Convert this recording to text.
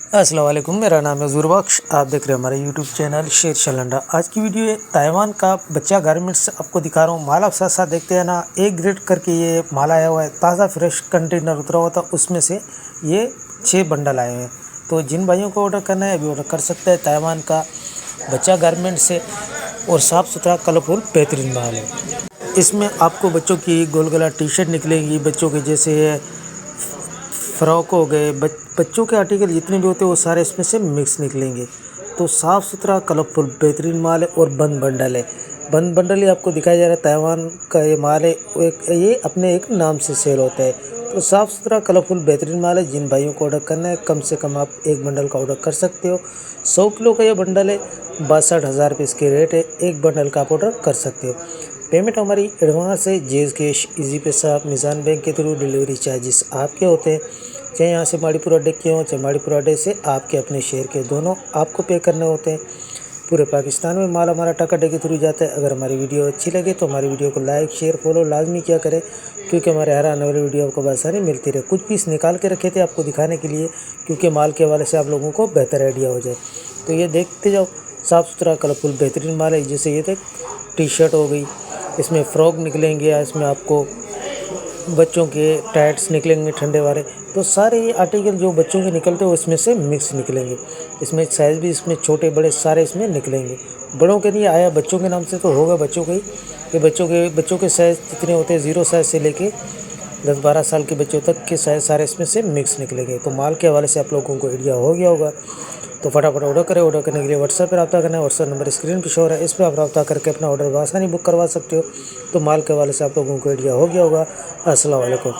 अस्सलाम वालेकुम, मेरा नाम है ज़ुरबख्श। आप देख रहे हैं हमारे यूट्यूब चैनल शेर शलंडा। आज की वीडियो है ताइवान का बच्चा गारमेंट्स आपको दिखा रहा हूँ। माल आप साथ साथ देखते हैं ना, एक ग्रेड करके ये माल आया हुआ है, ताज़ा फ्रेश कंटेनर उतरा हुआ था, उसमें से ये 6 बंडल आए हैं। तो जिन भाइयों को ऑर्डर करना है अभी ऑर्डर कर सकते हैं। ताइवान का बच्चा गारमेंट्स से और साफ़ सुथरा कलरफुल बेहतरीन माल है। इसमें आपको बच्चों की गोल गला टी शर्ट निकलेंगी, बच्चों के जैसे फ्रॉक हो गए, बच्चों के आर्टिकल जितने भी होते हैं वो सारे इसमें से मिक्स निकलेंगे। तो साफ़ सुथरा कलरफुल बेहतरीन माल है और बंद बंडल है। बंद बंडल ही आपको दिखाया जा रहा है। ताइवान का ये माल है, ये अपने एक नाम से सेल होता है। तो साफ़ सुथरा कलरफुल बेहतरीन माल है। जिन भाइयों को ऑर्डर करना है कम से कम आप एक बंडल का ऑर्डर कर सकते हो। 100 किलो का ये बंडल है, 62,000 रुपये इसके रेट है। एक बंडल का आप ऑर्डर कर सकते हो। पेमेंट हमारी एडवांस है, जेज कैश, इजी पैसा, मिज़ान बैंक के थ्रू। डिलीवरी चार्जेस आपके होते हैं, चाहे यहाँ से माड़ीपुर अड्डे के हों चाहे माड़ीपुर अड्डे से आपके अपने शहर के, दोनों आपको पे करने होते हैं। पूरे पाकिस्तान में माल हमारा ट्रक अड्डे के थ्रू जाता है। अगर हमारी वीडियो अच्छी लगे तो हमारी वीडियो को लाइक शेयर फॉलो लाजमी किया करें, क्योंकि हमारे हर आने वाली वीडियो आपको आसानी मिलती रहे। कुछ पीस निकाल के रखे थे आपको दिखाने के लिए, क्योंकि माल के हवाले से आप लोगों को बेहतर आइडिया हो जाए। तो ये देखते जाओ, साफ़ सुथरा कलरफुल बेहतरीन माल है। जैसे ये देख, टी शर्ट हो गई, इसमें फ्रॉक निकलेंगे, इसमें आपको बच्चों के टाइट्स निकलेंगे ठंडे वाले। तो सारे ये आर्टिकल जो बच्चों के निकलते हैं उसमें से मिक्स निकलेंगे। इसमें साइज़ भी इसमें छोटे बड़े सारे इसमें निकलेंगे। बड़ों के नहीं आया, बच्चों के नाम से तो होगा बच्चों के ही, कि बच्चों के साइज़ जितने होते हैं 0 साइज़ से लेके 10-12 साल के बच्चों तक के साइज़ सारे इसमें से मिक्स निकलेंगे। तो माल के हवाले से आप लोगों को आइडिया हो गया होगा। तो फटाफट ऑर्डर करें। ऑर्डर करने के लिए व्हाट्सएप पर रब्ता करना है। व्हाट्सएप नंबर स्क्रीन पर शो हो रहा है, इस पर आप रब्ता करके अपना ऑर्डर आसानी बुक करवा सकते हो। तो माल के हवाले से आप लोगों को आइडिया हो गया होगा। अस्सलाम वालेकुम।